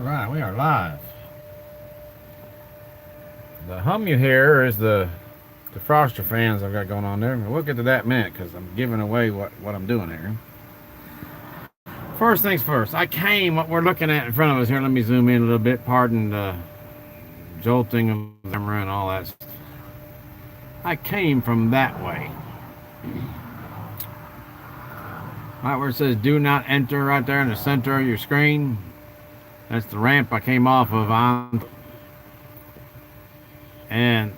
Alright, we are live. The hum you hear is the Froster fans I've got going on there. We'll get to that in a minute because I'm giving away what I'm doing here. First things first, what we're looking at in front of us here, let me zoom in a little bit, pardon the jolting of the camera and all that stuff. I came from that way. Right where it says do not enter right there in the center of your screen. That's the ramp I came off of on. And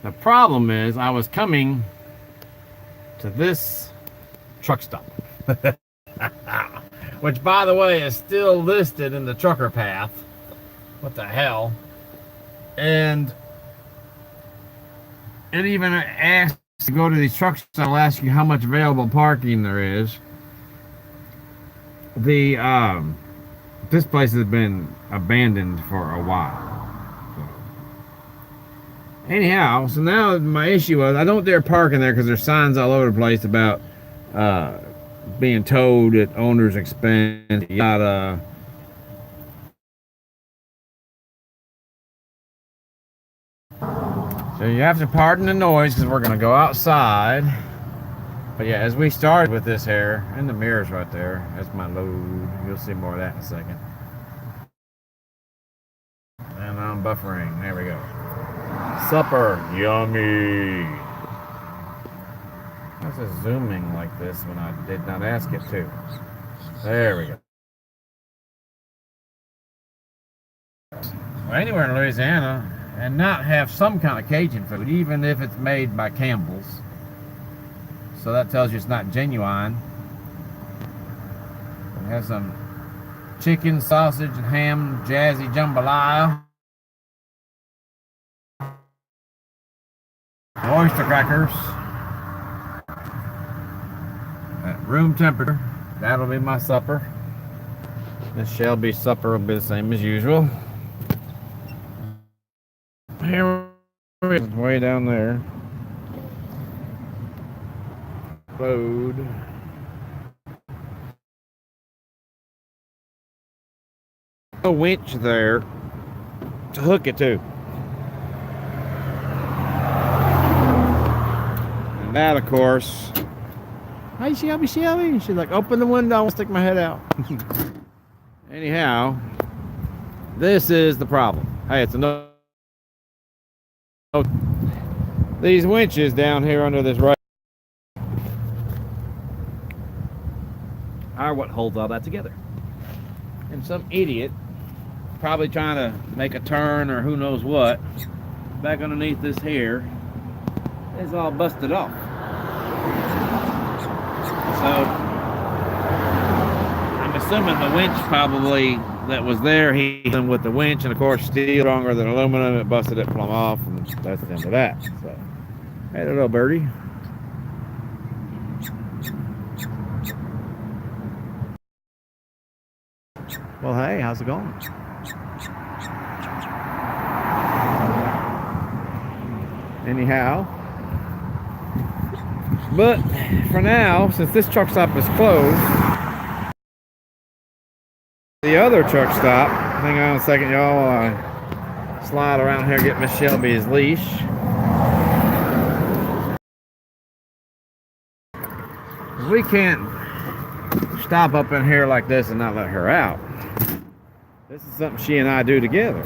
the problem is I was coming to this truck stop. Which, by the way, is still listed in the trucker path. What the hell? And it even asks to go to these truck stops. I'll ask you how much available parking there is. This place has been abandoned for a while. Anyhow, so now my issue is I don't dare park in there because there's signs all over the place about being towed at owner's expense, yada. So you have to pardon the noise because we're going to go outside. But yeah, as we started with this here, and the mirror's right there, that's my load. You'll see more of that in a second. And I'm buffering. There we go. Supper. Yummy. How's it zooming like this when I did not ask it to? There we go. Well, anywhere in Louisiana and not have some kind of Cajun food, even if it's made by Campbell's. So that tells you it's not genuine. We have some chicken, sausage, and ham, jazzy jambalaya. Oyster crackers. At room temperature. That'll be my supper. This Shelby supper will be the same as usual. Here we go, way down there. Load. A winch there to hook it to. And that, of course. Hey, Shelby. She's like, open the window, I'll stick my head out. Anyhow, this is the problem. Hey, it's another. These winches down here under this right are what holds all that together. And some idiot, probably trying to make a turn or who knows what, back underneath this here, is all busted off. So I'm assuming the winch probably that was there, he hit them with the winch, and of course steel stronger than aluminum, it busted it plumb off, and that's the end of that. So, hey, little birdie. Well, hey, how's it going? Anyhow, but for now, since this truck stop is closed, the other truck stop, hang on a second, y'all, while I slide around here and get Miss Shelby's leash. We can't stop up in here like this and not let her out. This is something she and I do together.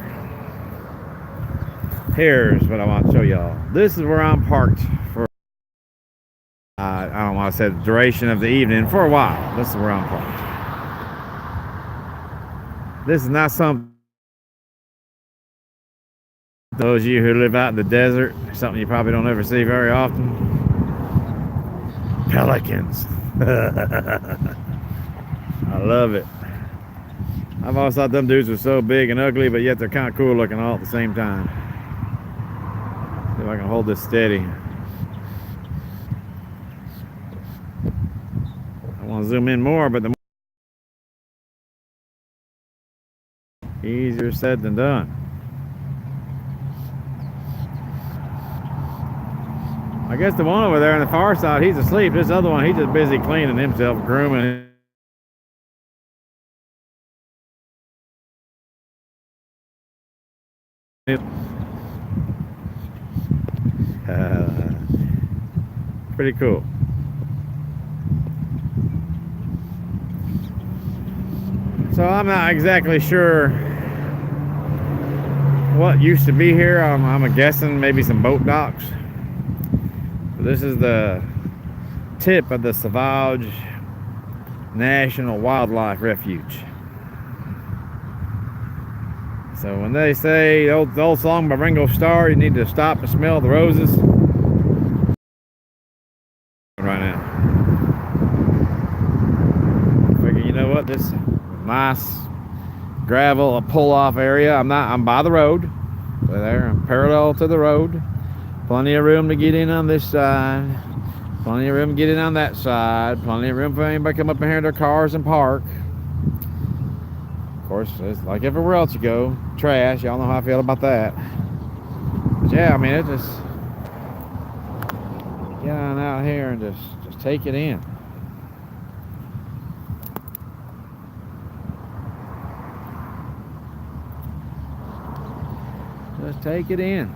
Here's what I want to show y'all. This is where I'm parked for, I don't want to say the duration of the evening, for a while. This is where I'm parked. This is not something, those of you who live out in the desert, something you probably don't ever see very often. Pelicans. I love it. I've always thought them dudes were so big and ugly, but yet they're kind of cool looking all at the same time. See if I can hold this steady. I want to zoom in more, but the easier said than done. I guess the one over there on the far side, he's asleep. This other one, he's just busy cleaning himself, grooming Pretty cool. So I'm not exactly sure what used to be here. I'm guessing maybe some boat docks. But this is the tip of the Savage National Wildlife Refuge. So when they say the old song by Ringo Starr, you need to stop and smell the roses. Right now. Figure, you know what? This nice gravel, a pull-off area. I'm by the road. So there, I'm parallel to the road. Plenty of room to get in on this side. Plenty of room to get in on that side. Plenty of room for anybody to come up in here in their cars and park. Of course, it's like everywhere else you go. Trash. Y'all know how I feel about that. But yeah, I mean, it just get on out here and just take it in. Just take it in.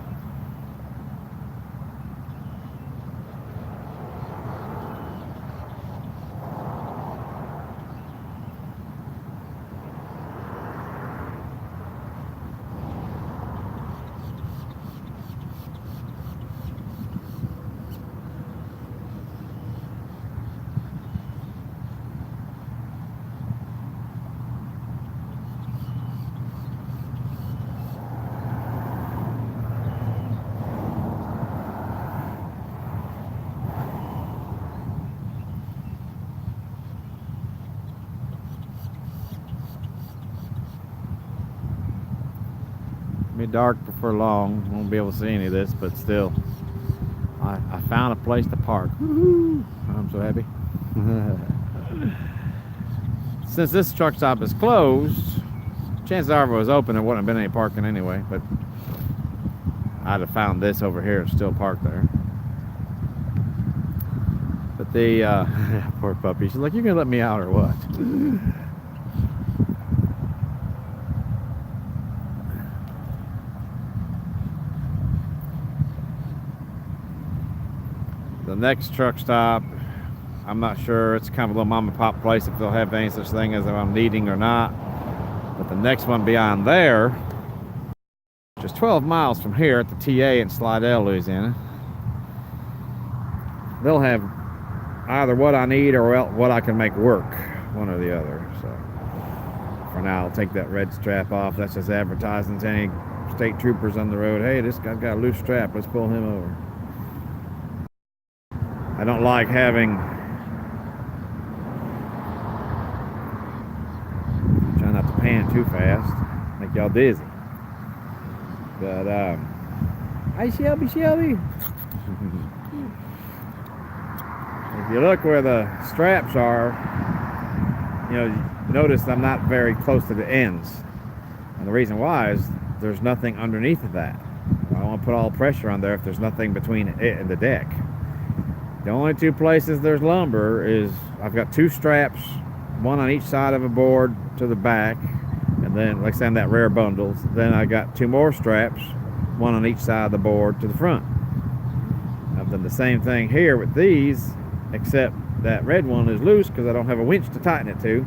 Be dark before long. Won't be able to see any of this, but still, I found a place to park. Woo-hoo. I'm so happy. Since this truck stop is closed, chances are if it was open, there wouldn't have been any parking anyway. But I'd have found this over here and still parked there. But the poor puppy. She's like, "You gonna let me out or what?" The next truck stop, I'm not sure. It's kind of a little mom and pop place if they'll have any such thing as if I'm needing or not. But the next one beyond there, just 12 miles from here at the TA in Slidell, Louisiana, they'll have either what I need or what I can make work, one or the other. So for now, I'll take that red strap off. That's just advertising to any state troopers on the road. Hey, this guy's got a loose strap. Let's pull him over. I don't like having, try not to pan too fast, make y'all dizzy. But hey, Shelby. If you look where the straps are, you know, notice I'm not very close to the ends. And the reason why is there's nothing underneath of that. I don't want to put all pressure on there if there's nothing between it and the deck. The only two places there's lumber is I've got two straps, one on each side of a board to the back, and then like I said, that rare bundles. Then I got two more straps, one on each side of the board to the front. I've done the same thing here with these, except that red one is loose because I don't have a winch to tighten it to.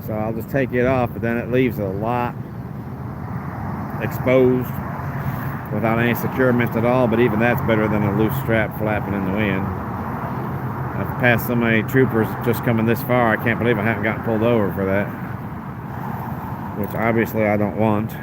So I'll just take it off, but then it leaves a lot exposed without any securement at all. But even that's better than a loose strap flapping in the wind. I've passed so many troopers just coming this far, I can't believe I haven't gotten pulled over for that, which obviously I don't want.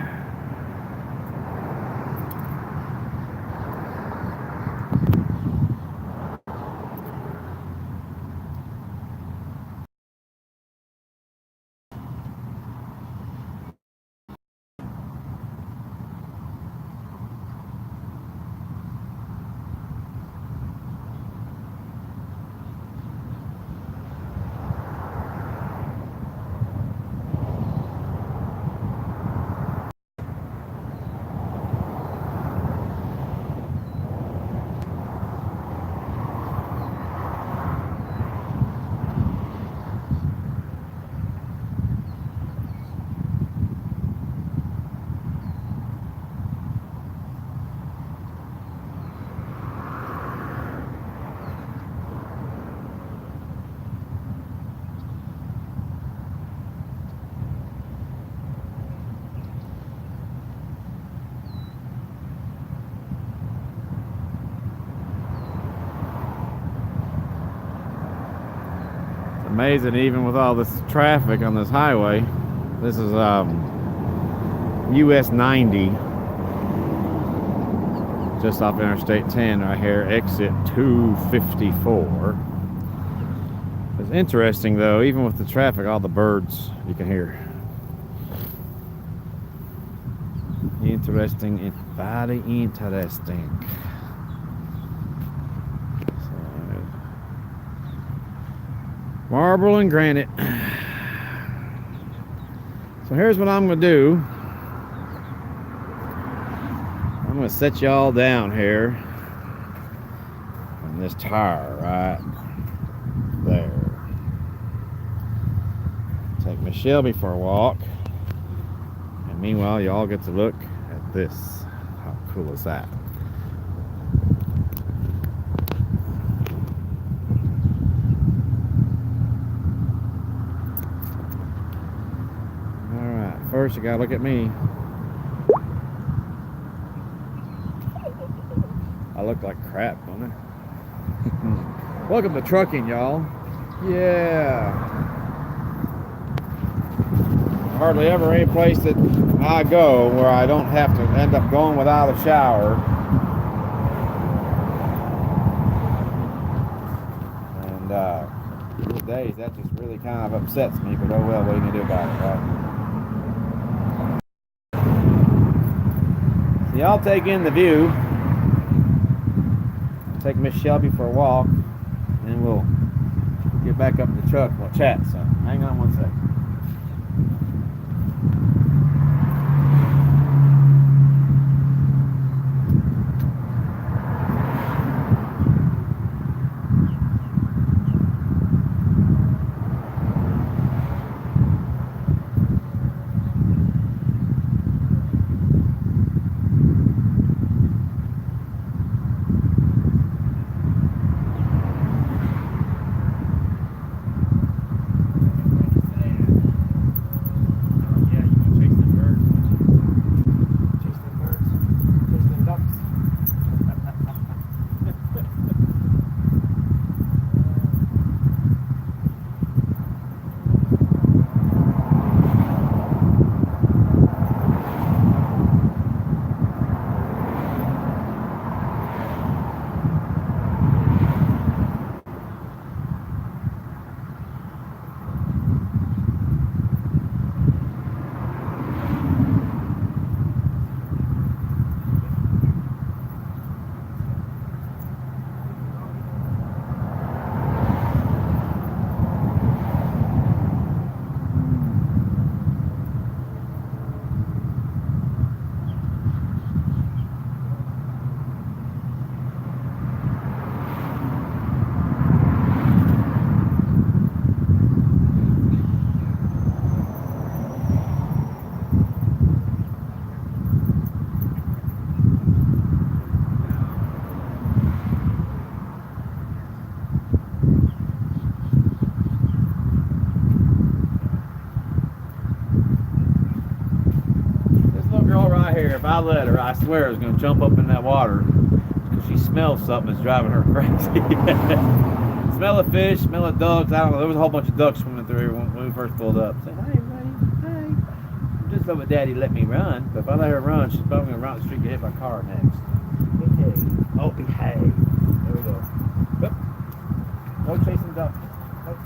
Amazing, even with all this traffic on this highway. This is US 90, just off Interstate 10 right here, exit 254. It's interesting though, even with the traffic, all the birds you can hear. Interesting, it's very interesting. Marble and granite. So here's what I'm gonna do. I'm gonna set y'all down here on this tire right there. Take Miss Shelby for a walk, and meanwhile y'all get to look at this. How cool is that? First, you gotta look at me. I look like crap, don't I? Welcome to trucking, y'all. Yeah. Hardly ever any place that I go where I don't have to end up going without a shower. And these days, that just really kind of upsets me, but oh well, what are you gonna do about it, right? Y'all take in the view. Take Miss Shelby for a walk, and we'll get back up in the truck and we'll chat. So hang on one second. If I let her, I swear is going to jump up in that water because she smells something that's driving her crazy. Smell of fish, smell of ducks. I don't know. There was a whole bunch of ducks swimming through here when we first pulled up. Say, hey, buddy, hey. I'm just over Daddy let me run. But if I let her run, she's probably going to run the street and get hit by a car next. Behave. Oh, behave. There we go. Yep. No chasing ducks. Nope.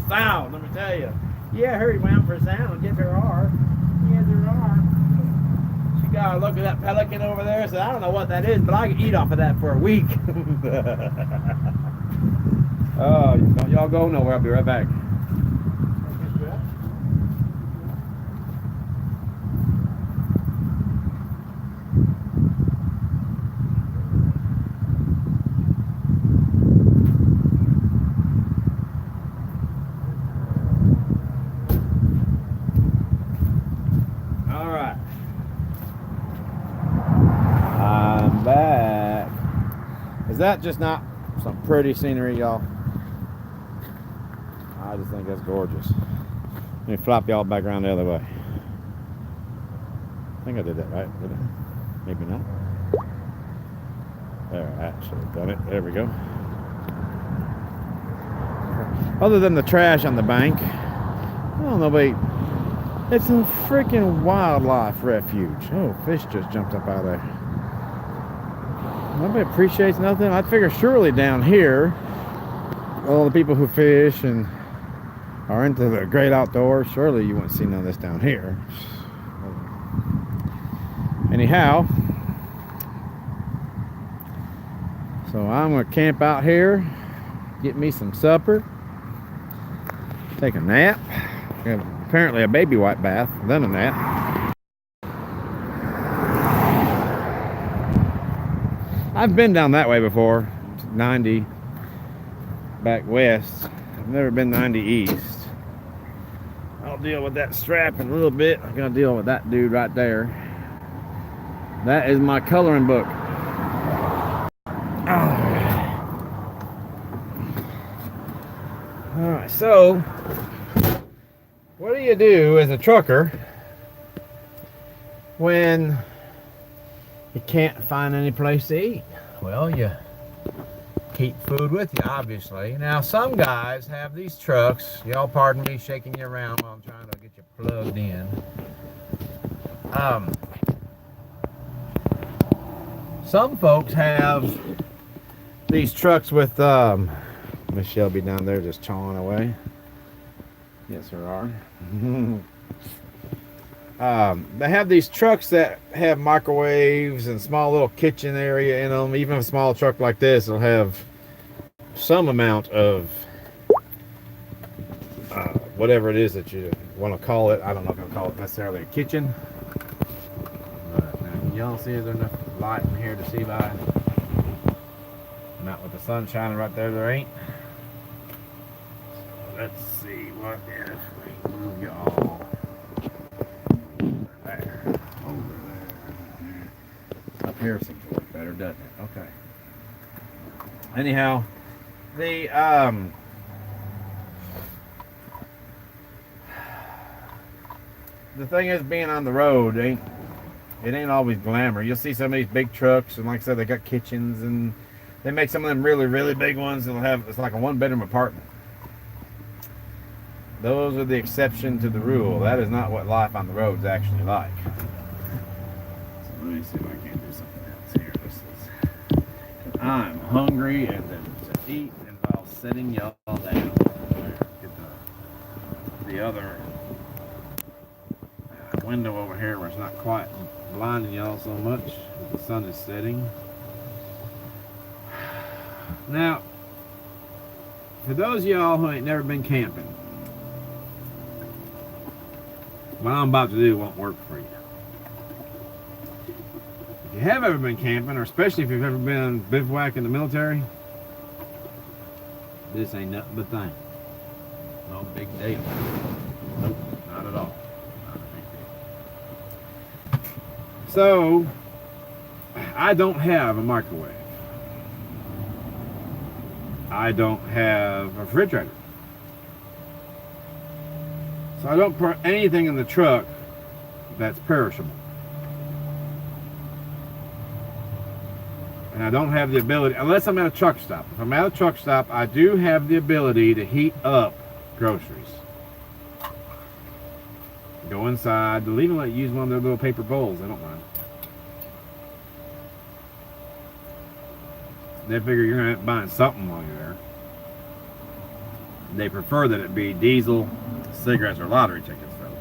sound, let me tell you. Yeah, I heard he went out for a sound. Yes, there are. Yeah, there are. She got a look at that pelican over there. Said, I don't know what that is, but I can eat off of that for a week. Oh, don't y'all go nowhere. I'll be right back. Back. Is that just not some pretty scenery, y'all? I just think that's gorgeous. Let me flop y'all back around the other way. I think I did that right, did I? Maybe not. There, I actually done it. There we go. Other than the trash on the bank, I don't know, but it's a freaking wildlife refuge. Oh, fish just jumped up out of there. Nobody appreciates nothing. I'd figure surely down here, all the people who fish and are into the great outdoors, surely you wouldn't see none of this down here. Anyhow, so I'm gonna camp out here, get me some supper, take a nap. Apparently a baby white bath, then a nap. I've been down that way before, 90 back west. I've never been 90 east. I'll deal with that strap in a little bit. I'm gonna deal with that dude right there. That is my coloring book. Alright, so what do you do as a trucker when you can't find any place to eat? Well, you keep food with you, obviously. Now, some guys have these trucks. Y'all pardon me shaking you around while I'm trying to get you plugged in. Some folks have these trucks with Miss Shelby down there just chawing away. Yes, there are. They have these trucks that have microwaves and small little kitchen area in them. Even a small truck like this will have some amount of whatever it is that you want to call it. I don't know if I'll call it necessarily a kitchen. But now, y'all see, is there enough light in here to see by? Not with the sun shining right there, there ain't. So let's see what if we move y'all. Up here seems to work better, doesn't it? Okay. Anyhow, the thing is, being on the road it ain't always glamour. You'll see some of these big trucks, and like I said, they got kitchens, and they make some of them really, really big ones. It's like a one-bedroom apartment. Those are the exception to the rule. That is not what life on the road is actually like. So let me see if I can't do something else here. This is, I'm hungry and then to eat, and while sitting y'all down. Get the other window over here where it's not quite blinding y'all so much. The sun is setting. Now, for those of y'all who ain't never been camping, what I'm about to do won't work for you. If you have ever been camping, or especially if you've ever been bivouac in the military, this ain't nothing but thing. No big deal. Nope, not at all. Not a big deal. So, I don't have a microwave. I don't have a refrigerator. So I don't put anything in the truck that's perishable. And I don't have the ability, unless I'm at a truck stop. If I'm at a truck stop, I do have the ability to heat up groceries. Go inside. They'll even let you use one of their little paper bowls. I don't mind. They figure you're going to end up buying something while you're there. They prefer that it be diesel, cigarettes, or lottery tickets, though.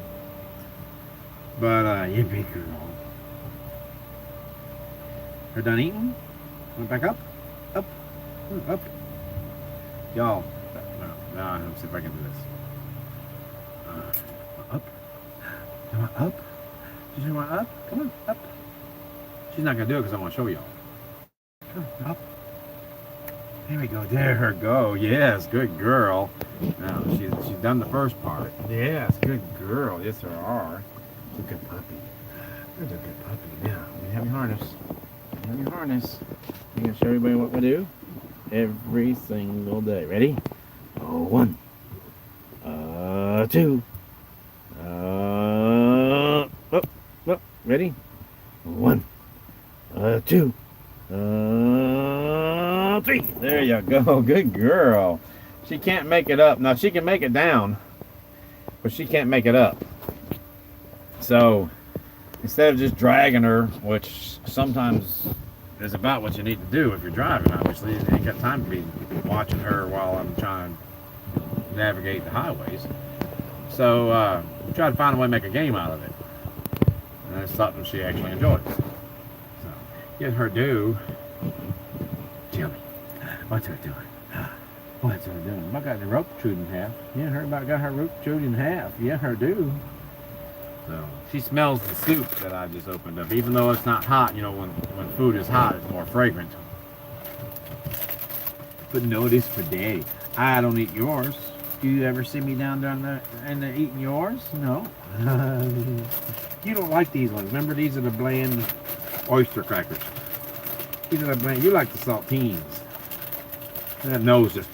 But, you big girl. They're done eating? Went back up? Up? Up? Y'all, no, let's see if I can do this. Up? Come on, up? Did you want up? Come on, up. She's not going to do it because I want to show y'all. Come on, up. There we go. There her go. Yes, good girl. Now, she's done the first part. Yes, good girl. Yes, there are. She's a good puppy. There's a good puppy. Now, we have your harness. You have your harness. I'm going to show everybody what we do every single day. Ready? Oh, 1. 2. Ready? 1. 2. 3. There you go. Good girl. She can't make it up. Now, she can make it down, but she can't make it up. So, instead of just dragging her, which sometimes is about what you need to do if you're driving, obviously, you ain't got time to be watching her while I'm trying to navigate the highways. So, try to find a way to make a game out of it. And that's something she actually enjoys. So, get her do. Tell me, what's her doing? What's her doing? I got the rope chewed in half. Yeah, her about got her rope chewed in half. Yeah, her do. So she smells the soup that I just opened up. Even though it's not hot, you know, when food is hot, it's more fragrant. But notice for Daddy, I don't eat yours. Do you ever see me down there and eating yours? No. You don't like these ones. Remember, these are the bland oyster crackers. These are the bland. You like the saltines. That nose just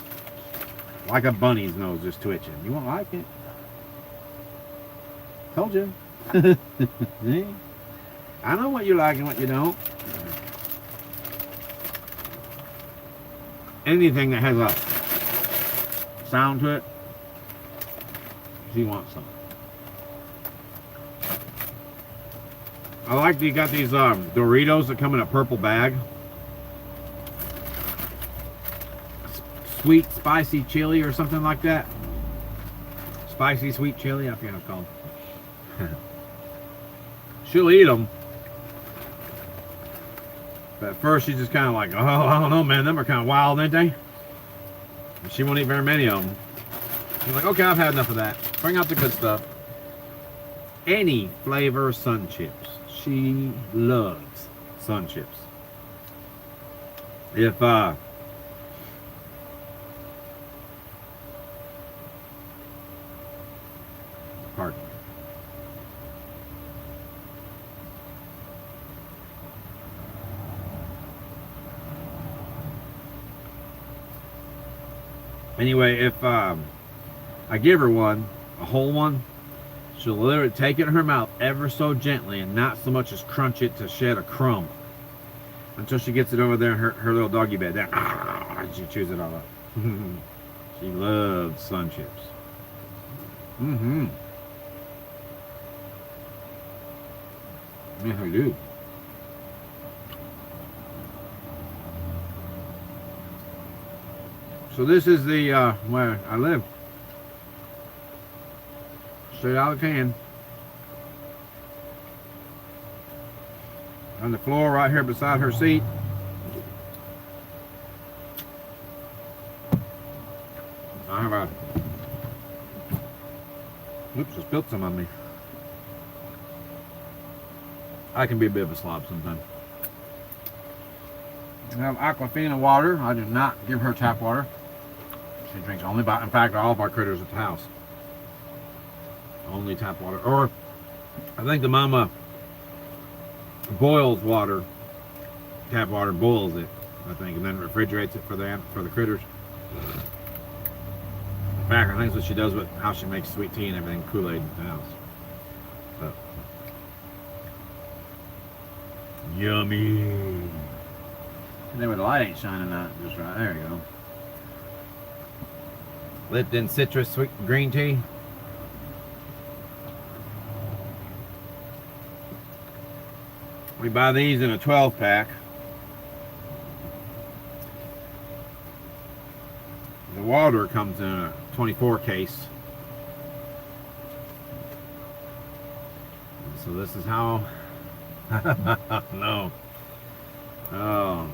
like a bunny's nose, just twitching. You won't like it. Told you. I know what you like and what you don't. Anything that has a sound to it, she wants some. I like that you got these Doritos that come in a purple bag. Sweet, spicy chili or something like that. Spicy, sweet chili, I forget what it's called. She'll eat them. But at first she's just kind of like, oh, I don't know, man. Them are kind of wild, ain't they? And she won't eat very many of them. She's like, okay, I've had enough of that. Bring out the good stuff. Any flavor Sun Chips. She loves Sun Chips. If, pardon me. Anyway, if I give her one, a whole one, she'll literally take it in her mouth ever so gently and not so much as crunch it to shed a crumb until she gets it over there in her little doggy bed. Then she chews it all up. She loves Sun Chips. Mm-hmm. Yeah, I do. So this is the where I live. Straight out of the can. On the floor right here beside her seat. I have a... Oops, I spilled some on me. I can be a bit of a slob sometimes. I have Aquafina water. I do not give her tap water. She drinks only, in fact, all of our critters at the house. Only tap water. Or, I think the mama boils water, tap water, boils it, I think, and then refrigerates it for the critters. In fact, I think that's what she does with how she makes sweet tea and everything, Kool-Aid in the house. But, yummy. And then where the light ain't shining out, just right there you go. Lipton citrus sweet green tea. We buy these in a 12 pack. The water comes in a 24 case. So this is how. No. Oh,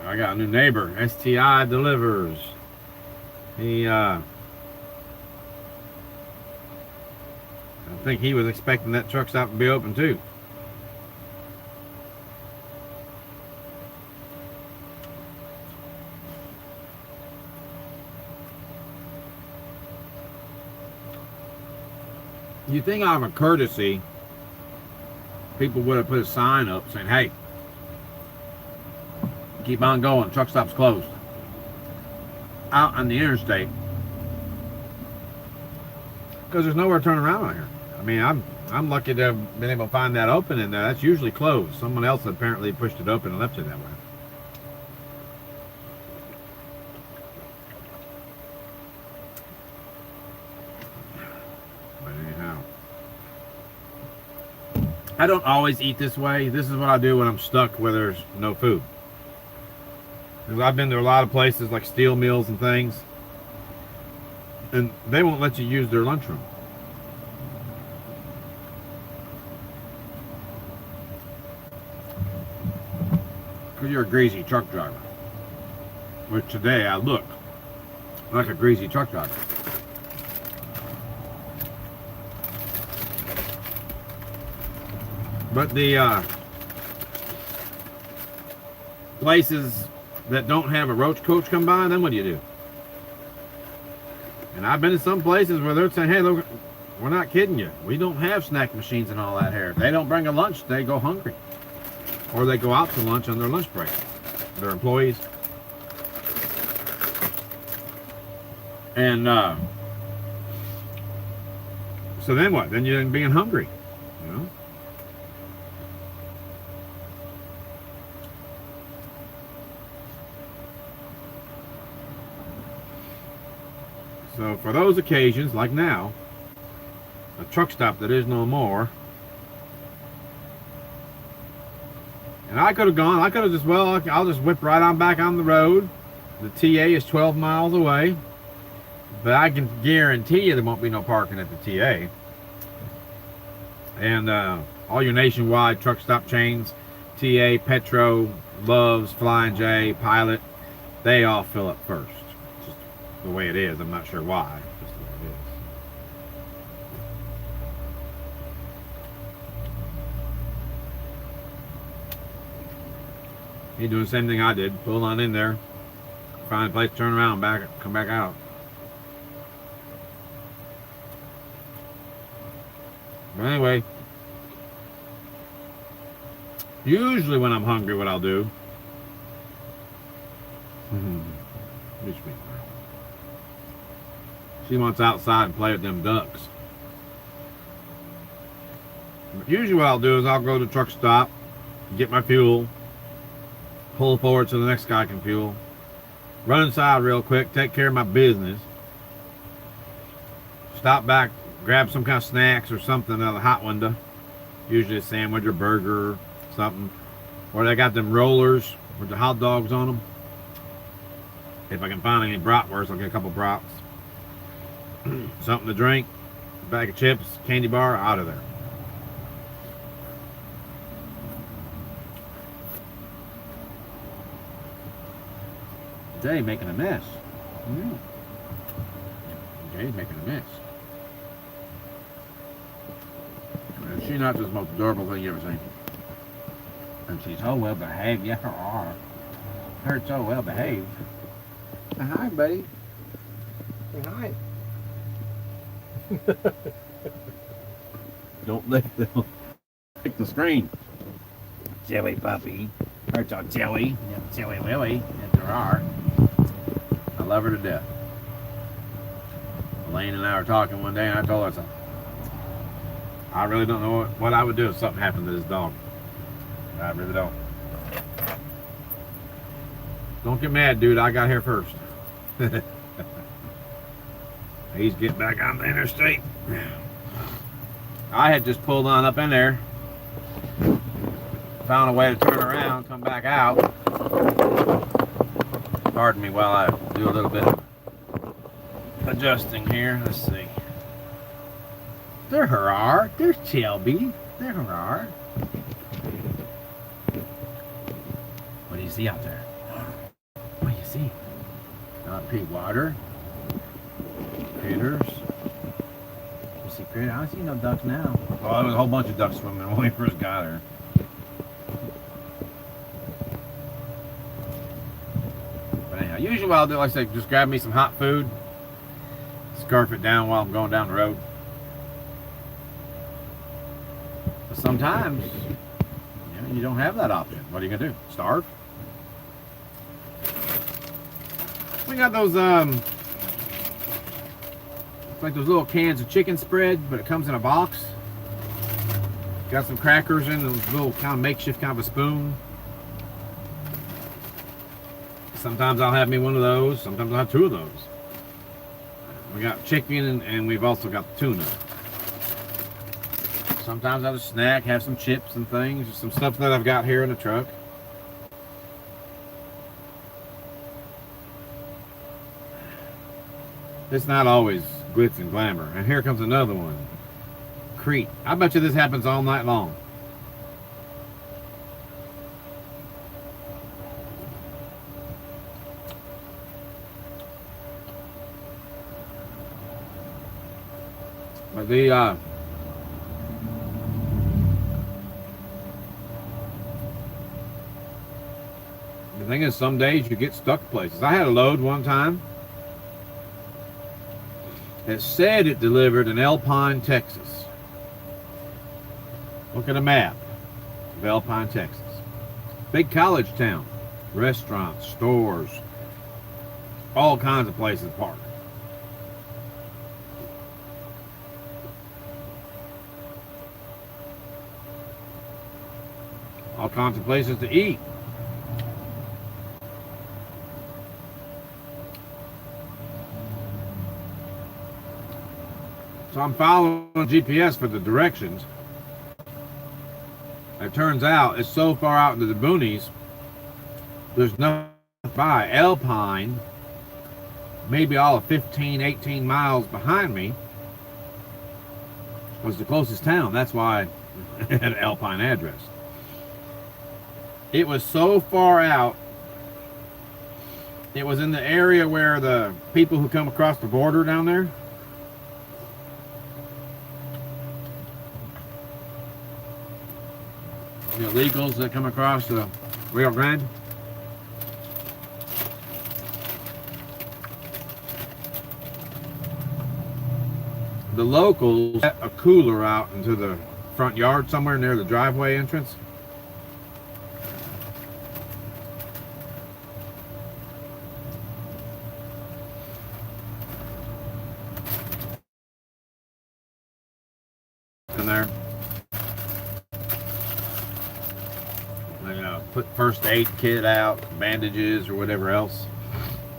I got a new neighbor. STI delivers. I think he was expecting that truck stop to be open too. You think out of a courtesy, people would have put a sign up saying, hey, keep on going, truck stop's closed. Out on the interstate. Because there's nowhere to turn around out here. I mean, I'm lucky to have been able to find that open in there. That's usually closed. Someone else apparently pushed it open and left it that way. But anyhow, I don't always eat this way. This is what I do when I'm stuck where there's no food. Because I've been to a lot of places like steel mills and things, and they won't let you use their lunchroom. Because you're a greasy truck driver. Which today I look like a greasy truck driver. But the places that don't have a roach coach come by, then what do you do? And I've been to some places where they're saying, hey, look, we're not kidding you. We don't have snack machines and all that here. If they don't bring a lunch, they go hungry. Or they go out to lunch on their lunch break. Their employees. And so then what? Then you're being hungry, you know? So for those occasions, like now, a truck stop that is no more, and I could have gone, I could have just, well, I'll just whip right on back on the road. The TA is 12 miles away, but I can guarantee you there won't be no parking at the TA. And all your nationwide truck stop chains, TA, Petro, Love's, Flying J, Pilot, they all fill up first. Just the way it is. I'm not sure why. Just the way it is. He's doing the same thing I did. Pull on in there, find a place to turn around, come back out. But anyway, usually when I'm hungry, what I'll do, she wants outside and play with them ducks. But usually what I'll do is I'll go to the truck stop, get my fuel, pull forward so the next guy can fuel, run inside real quick, take care of my business, stop back, grab some kind of snacks or something out of the hot window, usually a sandwich or burger or something, or they got them rollers with the hot dogs on them. If I can find any bratwurst, I'll get a couple brats. Something to drink, a bag of chips, candy bar, out of there. Jay's making a mess. Jay's making a mess. And she's not the most adorable thing you ever seen. And she's so well behaved. Yeah, her are. Her so well behaved. Say hi, buddy. Say hi. Don't lick the screen. Jelly puppy. Her so jelly. Jelly Willy. Yes, there are. I love her to death. Elaine and I were talking one day, and I told her, I really don't know what I would do if something happened to this dog. I really don't. Don't get mad, dude. I got here first. He's getting back on the interstate. I had just pulled on up in there, found a way to turn around, come back out. Pardon me while I do a little bit of adjusting here. Let's see. There her are. There's Shelby. There her are. What do you see out there? What do you see? Pig water. Critters. You see critters? I don't see no ducks now. Oh, there was a whole bunch of ducks swimming when we first got her. But anyhow, usually what I'll do, like I say, just grab me some hot food, scarf it down while I'm going down the road. But sometimes, you don't have that option. What are you gonna do? Starve? We got those like those little cans of chicken spread, but it comes in a box. Got some crackers in a little kind of makeshift kind of a spoon. Sometimes I'll have me one of those. Sometimes I'll have two of those. We got chicken and we've also got tuna. Sometimes I'll just snack, have some chips and things, just some stuff that I've got here in the truck. It's not always glitz and glamour. And here comes another one. Crete. I bet you this happens all night long. But the thing is, some days you get stuck places. I had a load one time. It said it delivered in Alpine, Texas. Look at a map of Alpine, Texas. Big college town. Restaurants, stores, all kinds of places to park. All kinds of places to eat. So I'm following GPS for the directions. It turns out it's so far out into the boonies, there's nothing by. Alpine, maybe all of 15, 18 miles behind me, was the closest town. That's why it had an Alpine address. It was so far out. It was in the area where the people who come across the border down there, the illegals that come across the Rio Grande. The locals set a cooler out into the front yard somewhere near the driveway entrance. In there. Put first aid kit out, bandages or whatever else,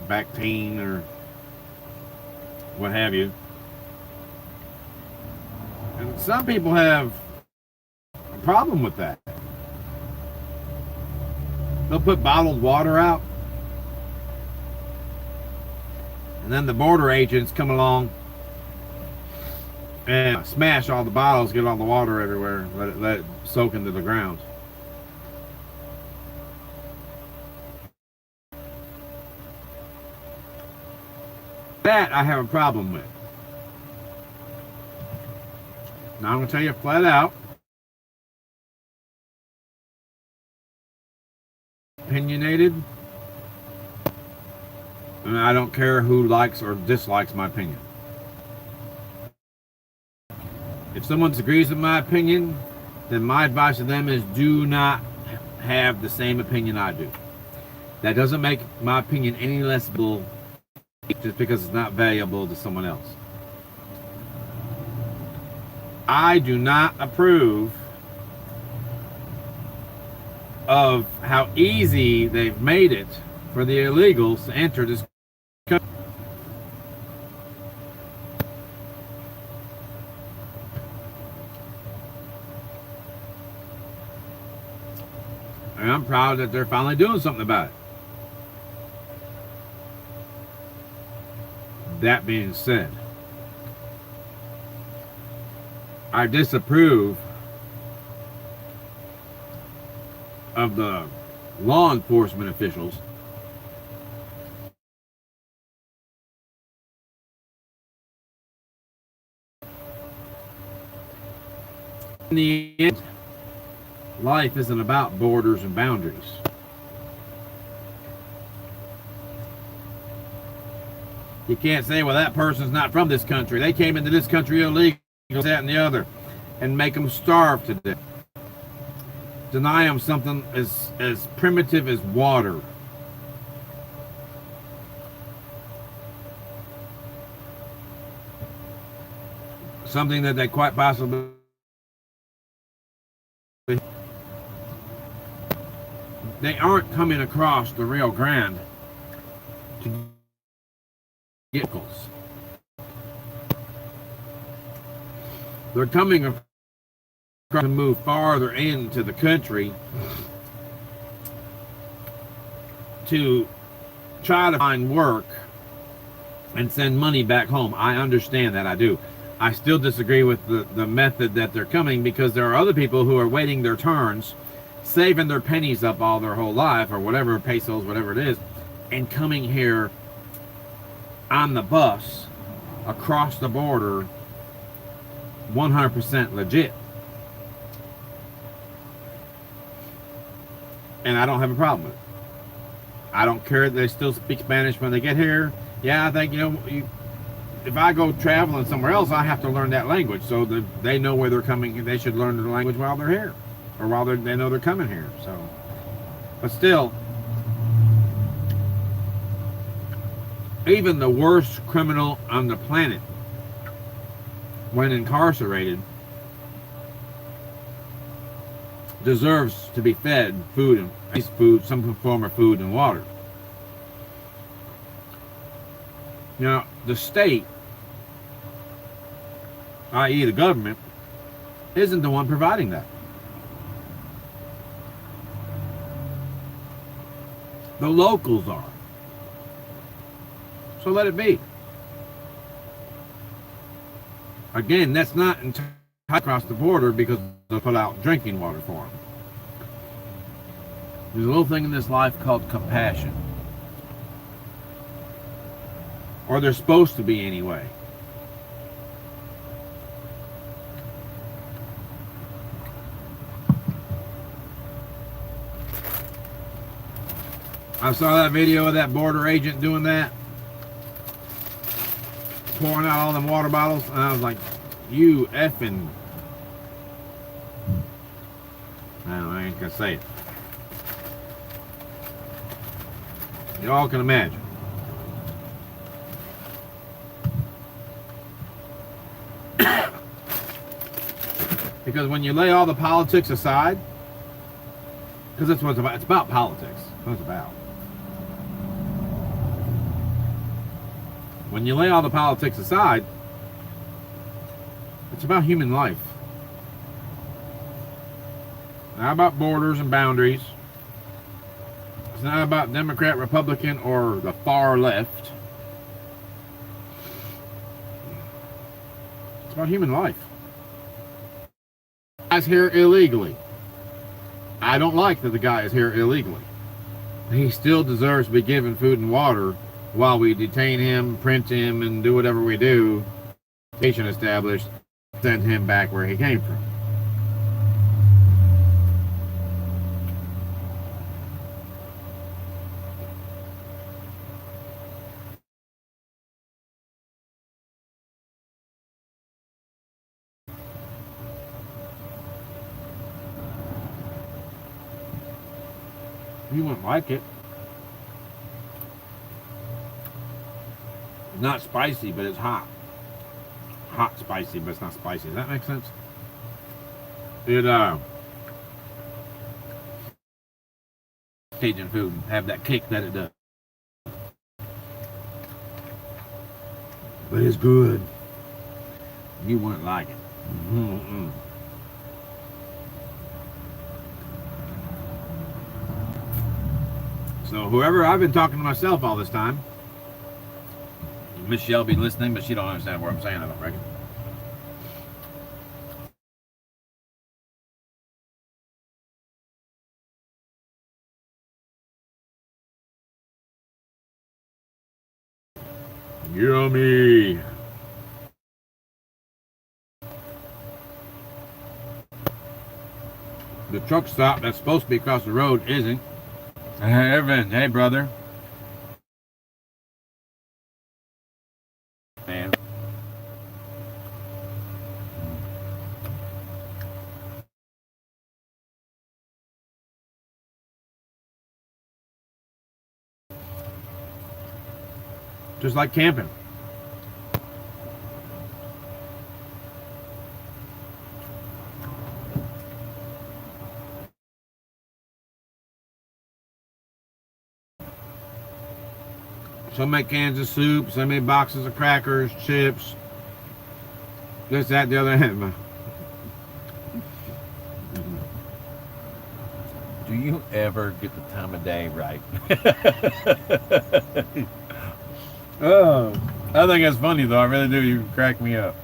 Bactine or what have you. And some people have a problem with that. They'll put bottled water out, and then the border agents come along and smash all the bottles, get all the water everywhere, let it soak into the ground. That I have a problem with. Now I'm going to tell you flat out, opinionated, and I don't care who likes or dislikes my opinion. If someone disagrees with my opinion, then my advice to them is do not have the same opinion I do. That doesn't make my opinion any less valuable just because it's not valuable to someone else. I do not approve of how easy they've made it for the illegals to enter this country. And I'm proud that they're finally doing something about it. That being said, I disapprove of the law enforcement officials in the end. Life isn't about borders and boundaries. You can't say, well, that person's not from this country. They came into this country illegally, that and the other, and make them starve to death. Deny them something as primitive as water. Something that they quite possibly... They aren't coming across the Rio Grande to get vehicles. They're coming across to move farther into the country to try to find work and send money back home. I understand that, I do. I still disagree with the method that they're coming, because there are other people who are waiting their turns, saving their pennies up all their whole life, or whatever, pesos, whatever it is, and coming here on the bus across the border 100% legit. And I don't have a problem with it. I don't care that they still speak Spanish when they get here. Yeah, I think, if I go traveling somewhere else, I have to learn that language, so that they know where they're coming. They should learn the language while they're here, or while they know they're coming here. So, but still, even the worst criminal on the planet, when incarcerated, deserves to be fed food, some form of food and water. Now, the state, i.e. the government, isn't the one providing that. The locals are. So let it be. Again, that's not entirely across the border, because they'll put out drinking water for them. There's a little thing in this life called compassion. Or they're supposed to be anyway. I saw that video of that border agent doing that, pouring out all them water bottles, and I was like, you effing... I ain't gonna say it. You all can imagine. Because when you lay all the politics aside, because that's what it's about politics. That's what it's about. When you lay all the politics aside, it's about human life. Not about borders and boundaries. It's not about Democrat, Republican, or the far left. It's about human life. The guy's here illegally. I don't like that the guy is here illegally. He still deserves to be given food and water while we detain him, print him, and do whatever we do. Station established, send him back where he came from. You wouldn't like it. It's not spicy, but it's hot. Hot spicy, but it's not spicy. Does that make sense? Cajun food have that kick that it does. But it's good. You wouldn't like it. Mm-mm. So whoever, I've been talking to myself all this time. Miss Shelby listening, but she don't understand what I'm saying, I don't reckon. Yummy. The truck stop that's supposed to be across the road isn't. Hey, Evan. Hey, brother. Man. Just like camping. Some make cans of soup, some make boxes of crackers, chips, this, that, the other hand. Do you ever get the time of day right? Oh, I think that's funny though. I really do. You crack me up.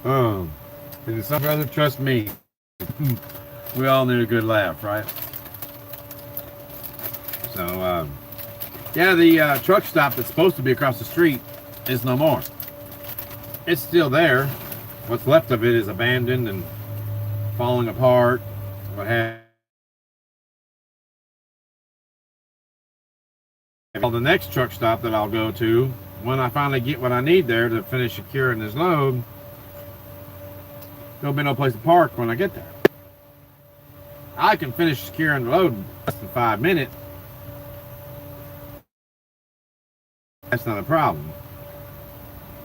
Oh, and some brother trust me. We all need a good laugh, right? So, yeah, the truck stop that's supposed to be across the street is no more. It's still there. What's left of it is abandoned and falling apart. What have. Well, the next truck stop that I'll go to, when I finally get what I need there to finish securing this load, there'll be no place to park when I get there. I can finish securing the load in less than 5 minutes. That's not a problem.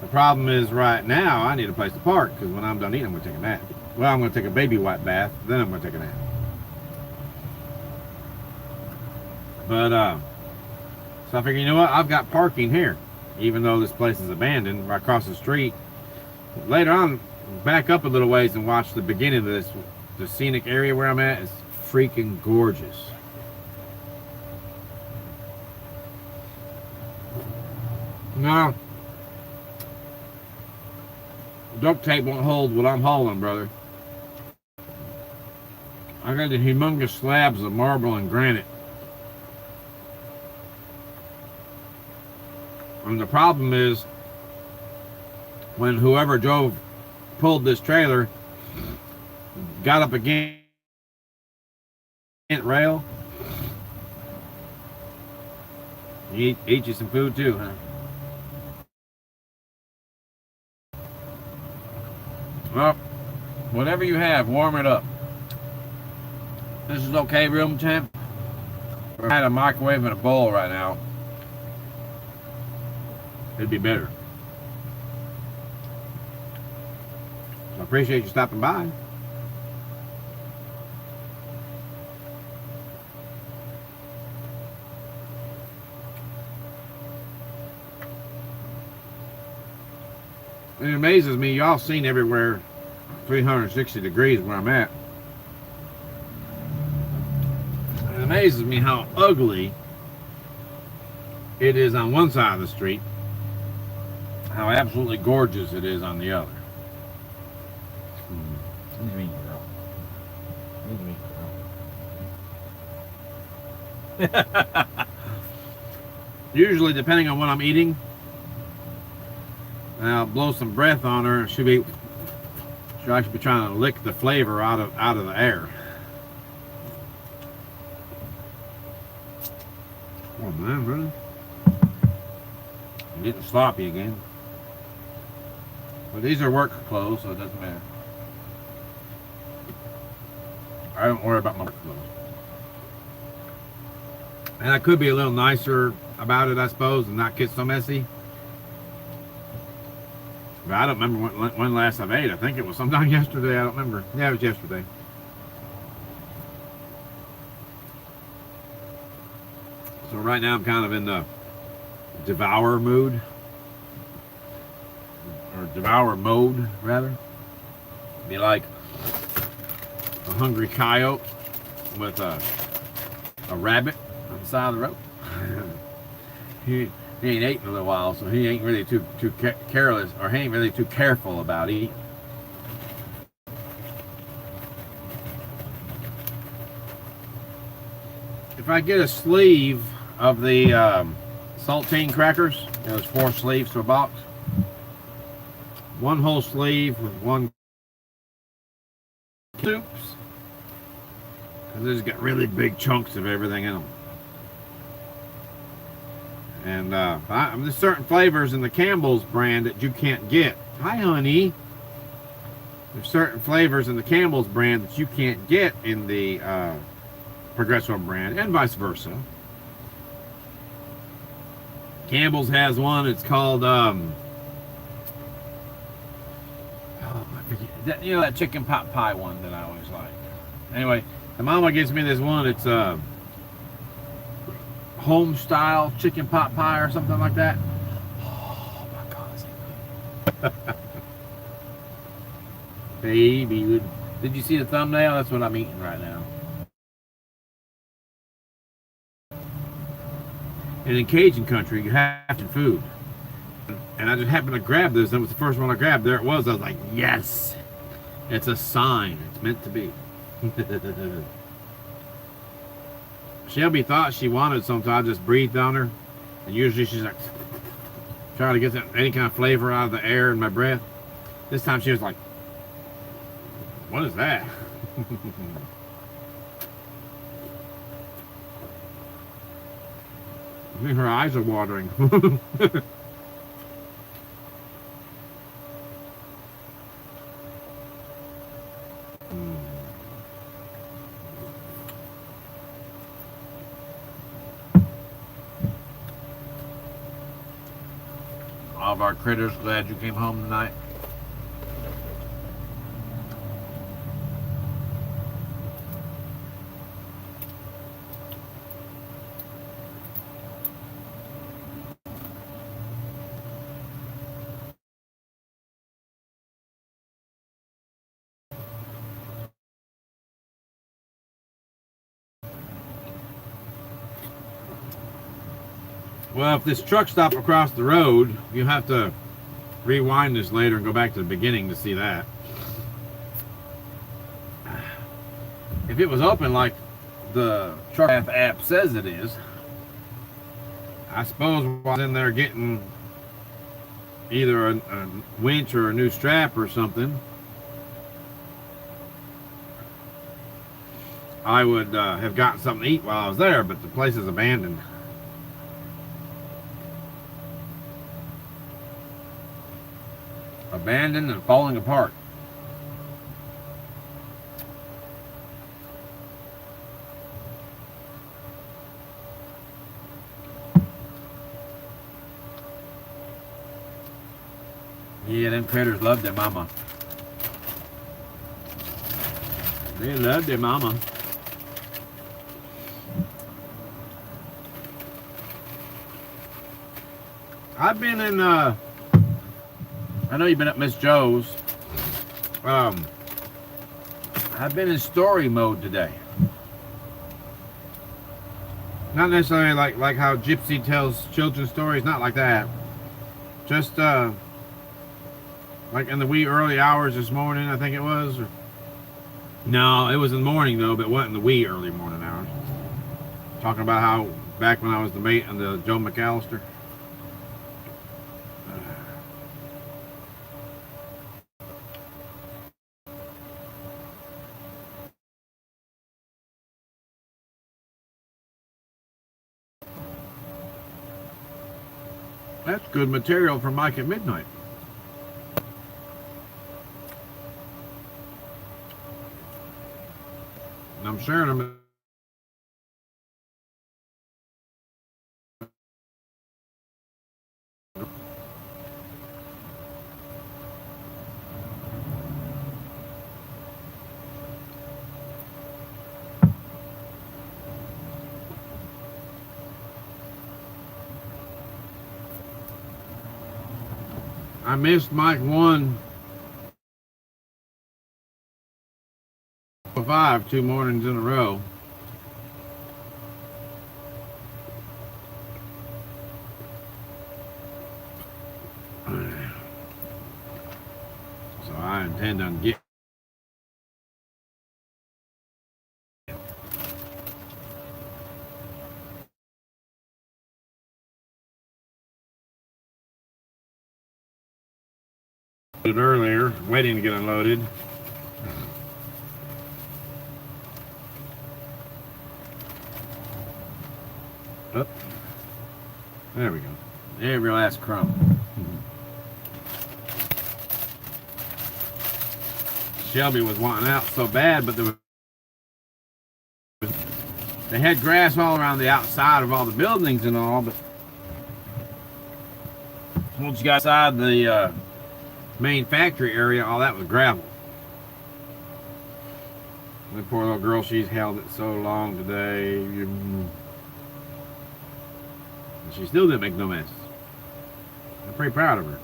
The problem is right now I need a place to park because when I'm done eating I'm going to take a nap. Well, I'm going to take a baby wipe bath, then I'm going to take a nap. But, so I figure, you know what, I've got parking here, even though this place is abandoned, right across the street. Later on, back up a little ways and watch the beginning of this. The scenic area where I'm at is freaking gorgeous. No, duct tape won't hold what I'm hauling, brother. I got the humongous slabs of marble and granite. And the problem is, when whoever pulled this trailer, got up against the rail, eat you some food too, huh? Well, whatever you have, warm it up. This is okay room temp. If I had a microwave and a bowl right now, it'd be better. So I appreciate you stopping by. It amazes me, y'all seen everywhere 360 degrees where I'm at. It amazes me how ugly it is on one side of the street, how absolutely gorgeous it is on the other. Excuse me, girl. Usually, depending on what I'm eating, I'll blow some breath on her. She'll actually be trying to lick the flavor out of the air. Oh man, really? I'm getting sloppy again. But these are work clothes, so it doesn't matter. I don't worry about my work clothes. And I could be a little nicer about it, I suppose, and not get so messy. But I don't remember when last I've ate. I think it was sometime yesterday. I don't remember. Yeah, it was yesterday. So right now I'm kind of in the devour mood. Or devour mode, rather. Be like a hungry coyote with a rabbit on the side of the road. He ain't ate in a little while, so he ain't really too careless, or he ain't really too careful about eating. If I get a sleeve of the saltine crackers, there's 4 sleeves to a box. One whole sleeve with 1 soups, because they just got really big chunks of everything in them. And there's certain flavors in the Campbell's brand that you can't get. Hi, honey. There's certain flavors in the Campbell's brand that you can't get in the Progresso brand, and vice versa. Campbell's has one. It's called that chicken pot pie one that I always like. Anyway, the mama gives me this one. It's home style chicken pot pie or something like that. Oh my God. Baby, did you see the thumbnail? That's what I'm eating right now. And in Cajun country, you have to food. And I just happened to grab this. That was the first one I grabbed. There it was. I was like, yes. It's a sign. It's meant to be. Shelby thought she wanted some, so I just breathed on her. And usually she's like, trying to get any kind of flavor out of the air in my breath. This time she was like, what is that? I think her eyes are watering. All of our critters glad you came home tonight. Well, if this truck stopped across the road, you'll have to rewind this later and go back to the beginning to see that. If it was open like the truck app says it is, I suppose while I was in there getting either a winch or a new strap or something, I would have gotten something to eat while I was there, but the place is abandoned. Abandoned and falling apart. Yeah, them critters love their mama. They love their mama. I've been in I know you've been at Miss Joe's. I've been in story mode today. Not necessarily like how Gypsy tells children's stories, not like that. Just like in the wee early hours this morning, I think it was. No, it was in the morning though, but it wasn't in the wee early morning hours. Talking about how back when I was the mate on the Joe McAllister. That's good material for Mike at midnight. And I'm sharing them. I missed Mike 105 2 mornings in a row. So I intend on getting it earlier, waiting to get unloaded. Oh, there we go. Every last crumb. Shelby was wanting out so bad, but they had grass all around the outside of all the buildings and all, but once you got outside the main factory area, all that was gravel. The poor little girl, she's held it so long today. And she still didn't make no mess. I'm pretty proud of her.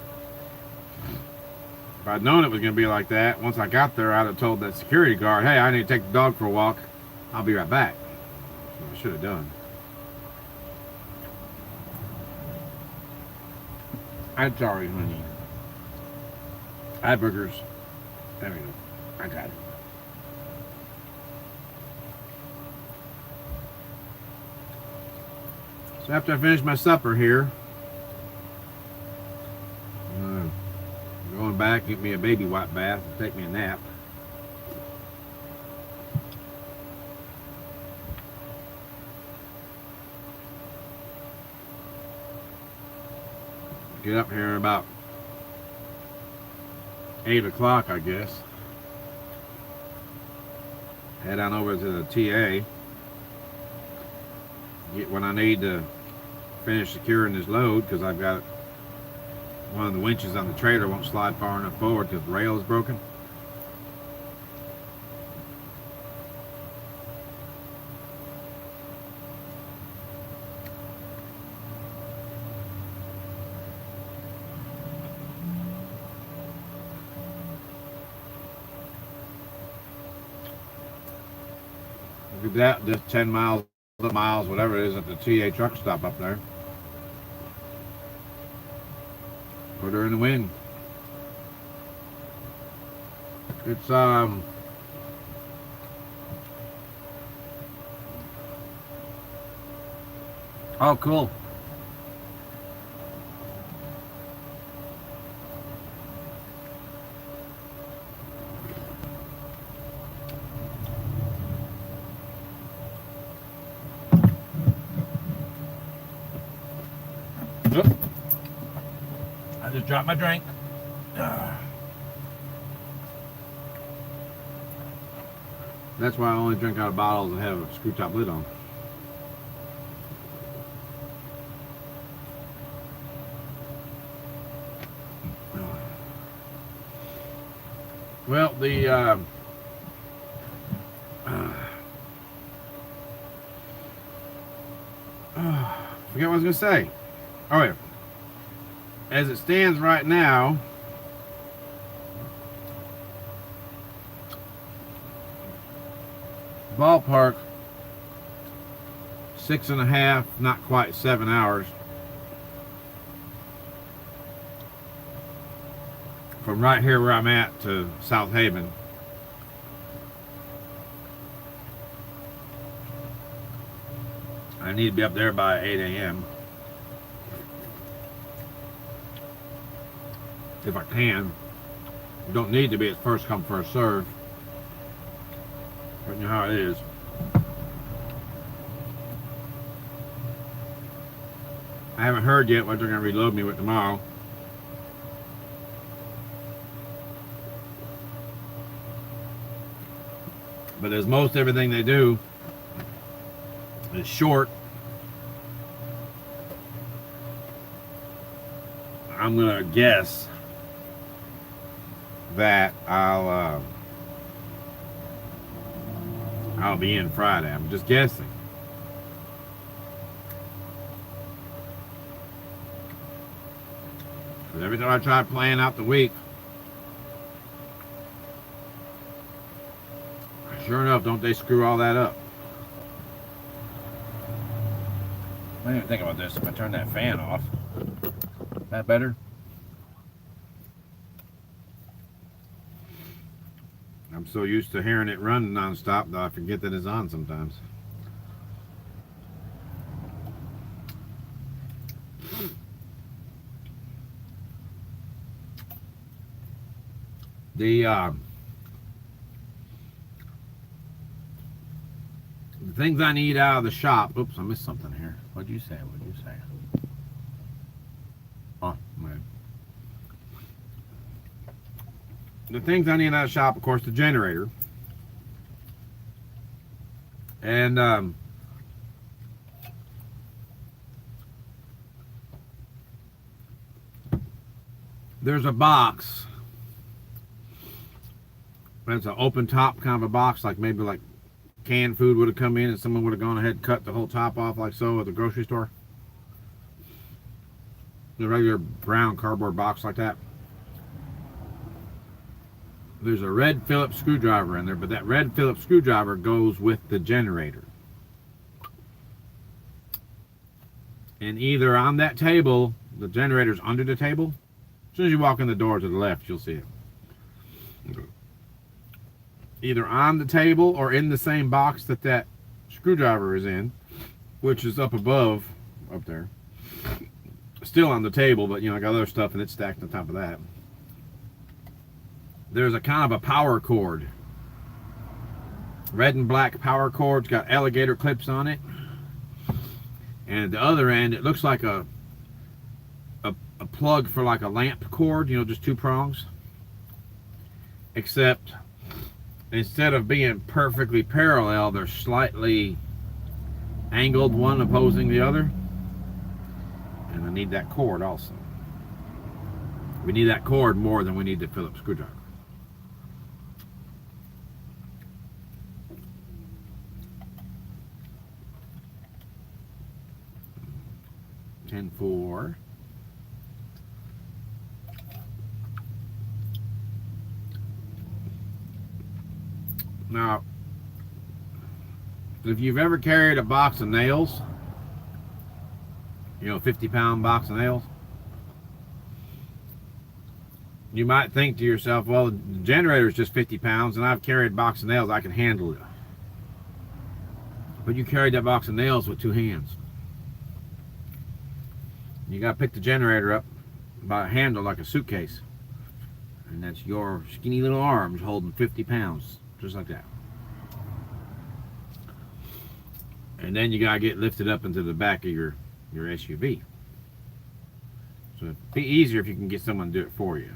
If I'd known it was going to be like that, once I got there, I'd have told that security guard, hey, I need to take the dog for a walk. I'll be right back. That's what I should have done. I'm sorry, honey. I had burgers. There we go. I got it. So after I finish my supper here, I'm going back, get me a baby wipe bath, and take me a nap. Get up here about 8 o'clock, I guess. Head on over to the TA. Get what I need to finish securing this load, because I've got one of the winches on the trailer won't slide far enough forward because the rail is broken. Look at that, just 10 miles, whatever it is, at the TA truck stop up there. Put her in the wind. It's oh, cool. I just dropped my drink. That's why I only drink out of bottles that have a screw top lid on. Well, the forget what I was going to say. Oh, yeah. As it stands right now, ballpark 6.5, not quite 7 hours from right here where I'm at to South Haven. I need to be up there by 8 a.m. if I can. You don't need to be. It's first come, first serve. But you know how it is. I haven't heard yet what they're going to reload me with tomorrow. But as most everything they do is short, I'm going to guess that I'll be in Friday. I'm just guessing. Because every time I try playing out the week, sure enough, don't they screw all that up. I didn't even think about this. If I turn that fan off, is that better? I'm so used to hearing it run nonstop that I forget that it's on sometimes. The things I need out of the shop. Oops, I missed something here. What'd you say? What'd you say? Oh, man. The things I need out of the shop, of course, the generator. And there's a box. That's an open top kind of a box, like maybe like canned food would have come in and someone would have gone ahead and cut the whole top off like so at the grocery store. The regular brown cardboard box like that. There's a red Phillips screwdriver in there, but that red Phillips screwdriver goes with the generator. And either on that table, the generator's under the table. As soon as you walk in the door to the left, you'll see it. Either on the table or in the same box that that screwdriver is in, which is up above, up there. Still on the table, but you know, I got other stuff and it's stacked on top of that. There's a kind of a power cord. Red and black power cord. It's got alligator clips on it. And at the other end, it looks like a plug for like a lamp cord, you know, just two prongs. Except instead of being perfectly parallel, they're slightly angled, one opposing the other. And I need that cord also. We need that cord more than we need the Phillips screwdriver. And 4. Now, if you've ever carried a box of nails, you know, 50-pound box of nails, you might think to yourself, well, the generator is just 50 pounds and I've carried a box of nails, I can handle it. But you carried that box of nails with 2 hands. You got to pick the generator up by a handle like a suitcase. And that's your skinny little arms holding 50 pounds, just like that. And then you got to get lifted up into the back of your SUV. So it'd be easier if you can get someone to do it for you.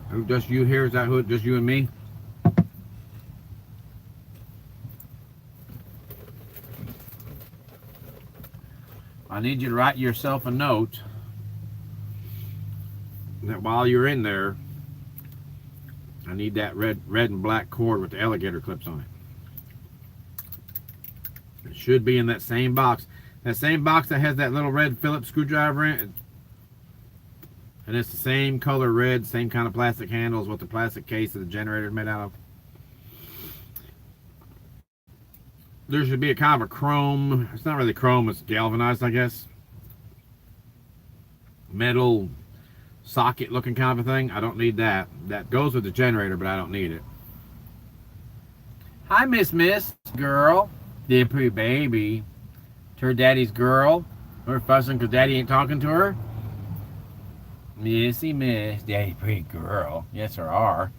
Who, just you here? Is that who? Just you and me? I need you to write yourself a note that while you're in there, I need that red and black cord with the alligator clips on it. It should be in that same box. That same box that has that little red Phillips screwdriver in it. And it's the same color red, same kind of plastic handle as what the plastic case of the generator is made out of. There should be a kind of a chrome, it's not really chrome, it's galvanized, I guess. Metal socket looking kind of a thing. I don't need that. That goes with the generator, but I don't need it. Hi, Miss Girl. Dear pretty baby. To her daddy's girl. We're fussing because daddy ain't talking to her. Missy Miss, daddy pretty girl. Yes, there are.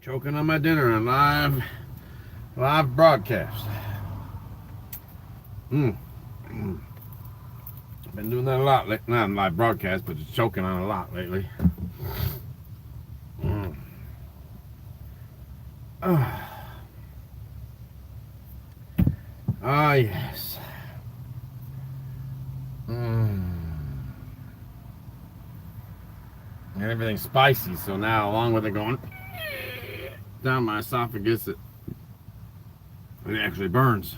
Choking on my dinner on live broadcast. Been doing that a lot lately. Not on live broadcast, but just choking on a lot lately. Ah, yes. And everything's spicy, so now along with it going down my esophagus, it actually burns.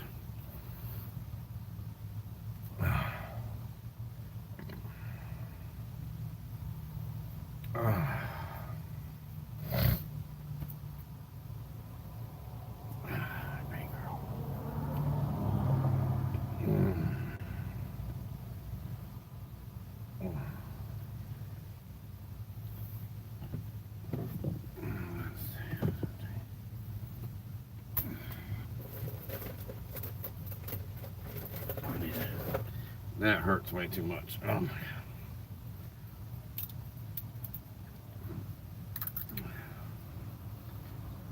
That hurts way too much. Oh my God.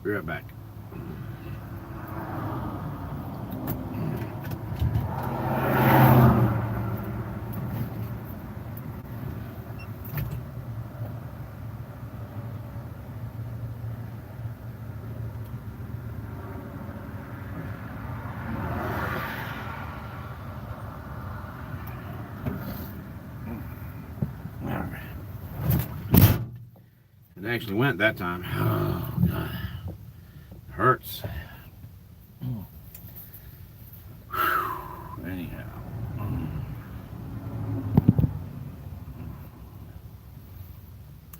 Be right back. It actually went that time. Oh, God. Hurts. Anyhow.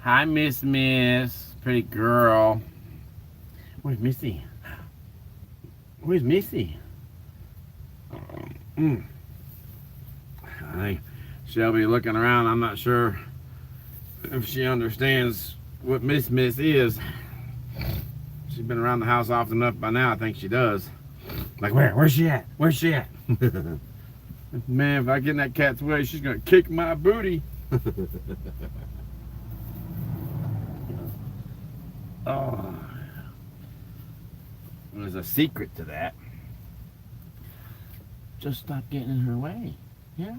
Hi, Miss. Pretty girl. Where's Missy? Where's Missy? I think she'll be looking around. I'm not sure if she understands what Miss is. She's been around the house often enough by now. I think she does. Like, where's she at? Where's she at? Man, if I get in that cat's way, she's gonna kick my booty. Oh, there's a secret to that. Just stop getting in her way. Yeah.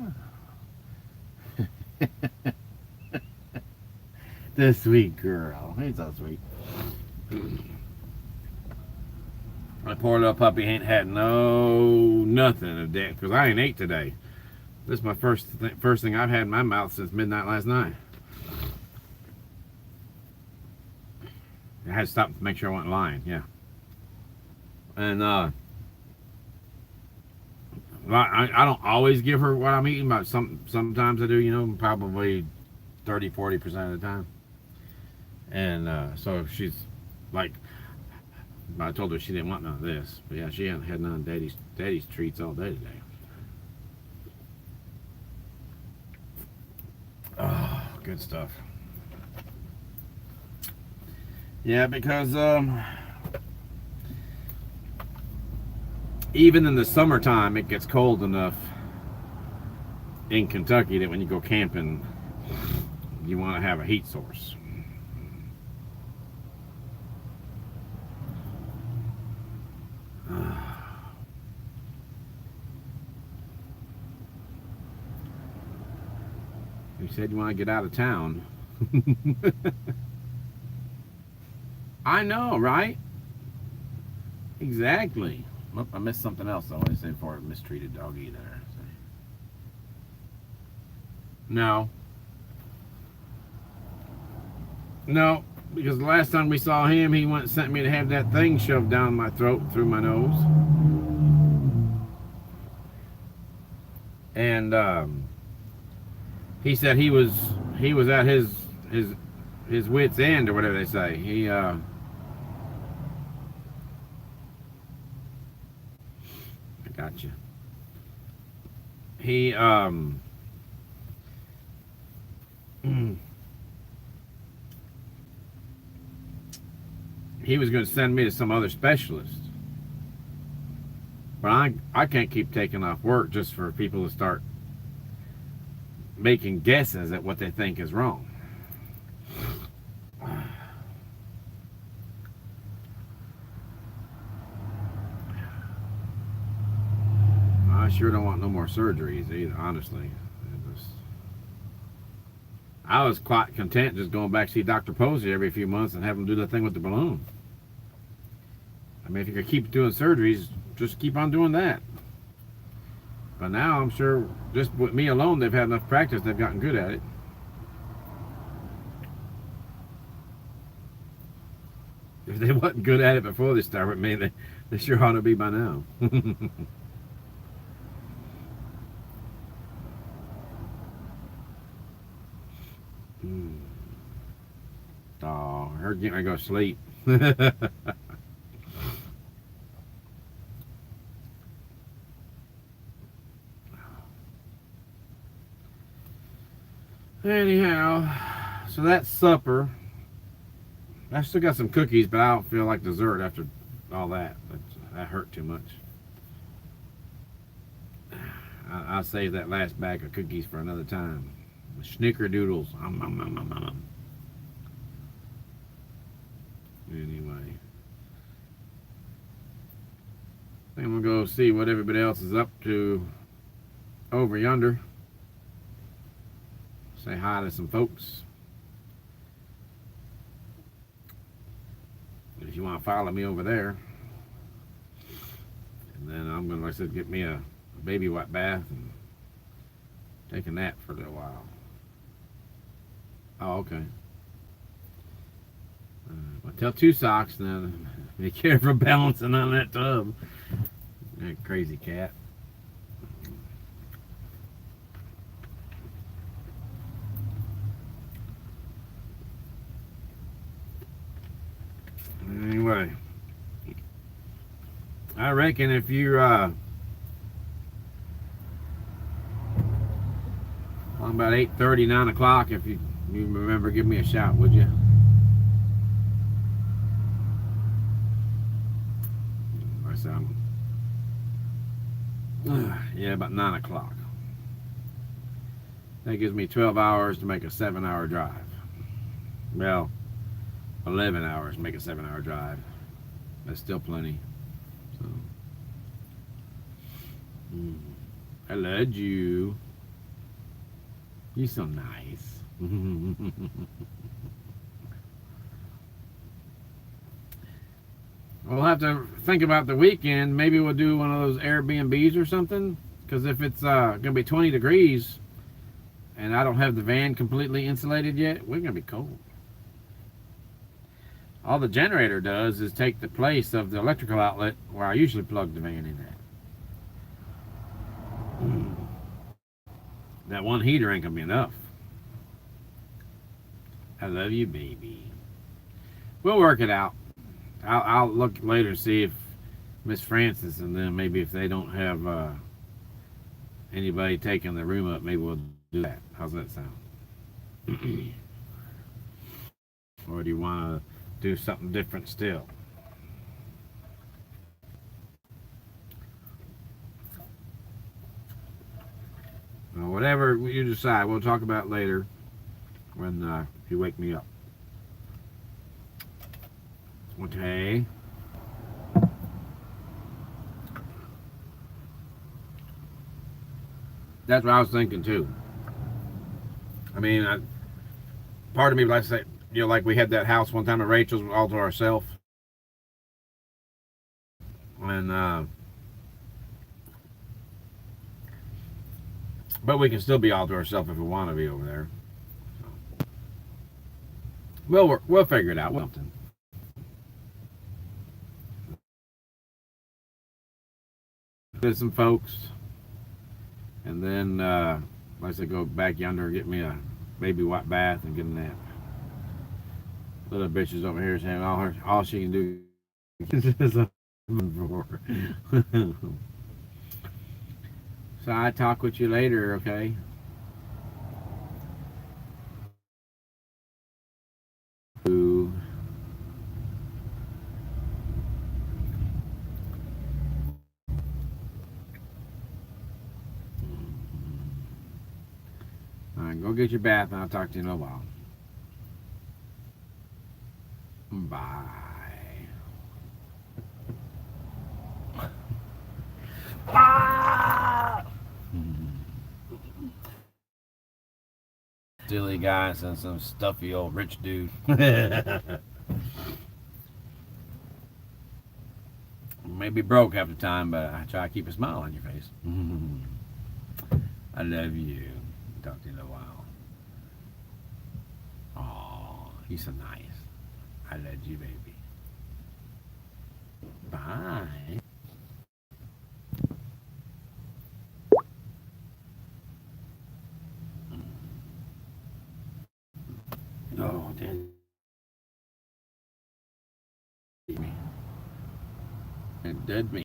The sweet girl. He's so sweet. My poor little puppy ain't had nothing today because I ain't ate today. This is my first thing I've had in my mouth since midnight last night. I had to stop to make sure I wasn't lying. Yeah. And I don't always give her what I'm eating, but sometimes I do. You know, probably 30-40% of the time. And so she's like, I told her she didn't want none of this, but yeah, she hadn't had none of daddy's treats all day today. Oh, good stuff. Yeah, because even in the summertime, it gets cold enough in Kentucky that when you go camping, you want to have a heat source. You said you want to get out of town. I know, right? Exactly. Oh, I missed something else I wanted to say before. Mistreated doggy there. No. No, because the last time we saw him, he went and sent me to have that thing shoved down my throat through my nose. And he said he was at his wit's end, or whatever they say. I got you. He was going to send me to some other specialist, but I can't keep taking off work just for people to start making guesses at what they think is wrong. I sure don't want no more surgeries either, honestly. I was quite content just going back to see Dr. Posey every few months and have him do the thing with the balloon. I mean, if you could keep doing surgeries, just keep on doing that. But now I'm sure just with me alone, they've had enough practice, they've gotten good at it. If they wasn't good at it before they started with me, they sure ought to be by now. Oh, her getting ready to go to sleep. Anyhow, so that's supper. I still got some cookies, but I don't feel like dessert after all that. That hurt too much. I'll save that last bag of cookies for another time. Snickerdoodles. Anyway, I think I'm gonna go see what everybody else is up to over yonder. Say hi to some folks. If you want to follow me over there. And then I'm gonna, like I said, get me a baby wet bath and take a nap for a little while. Oh, okay. Well, tell two socks now. Be careful balancing on that tub. That crazy cat. Anyway, I reckon if you're about 8:30, 9 o'clock, if you remember, give me a shout, would you? I said, yeah, about 9 o'clock. That gives me 12 hours to make a 7-hour drive. Well, 11 hours to make a 7-hour drive. That's still plenty. So, I love you. You're so nice. We'll have to think about the weekend. Maybe we'll do one of those Airbnbs or something. Because if it's going to be 20 degrees and I don't have the van completely insulated yet, we're going to be cold. All the generator does is take the place of the electrical outlet where I usually plug the van in at. That one heater ain't going to be enough. I love you, baby. We'll work it out. I'll look later and see if Miss Francis and them, maybe if they don't have anybody taking the room up, maybe we'll do that. How's that sound? Or do you want to do something different still? Well, whatever you decide, we'll talk about later when you wake me up. Okay. That's what I was thinking too. I mean, part of me likes to say, you know, like we had that house one time at Rachel's all to ourselves. And, but we can still be all to ourselves if we want to be over there. So, we'll figure it out. Something. With some folks. And then, like I said, go back yonder and get me a baby wet bath and get a nap. Little bitch is over here saying all she can do is so I talk with you later, okay? Ooh. All right, go get your bath and I'll talk to you in a while. Bye. Bye. silly guy and some stuffy old rich dude. Maybe broke half the time, but I try to keep a smile on your face. I love you. Talk to you in a while. Aw, he's so nice. I love you, baby. Bye. Oh, damn. It did me.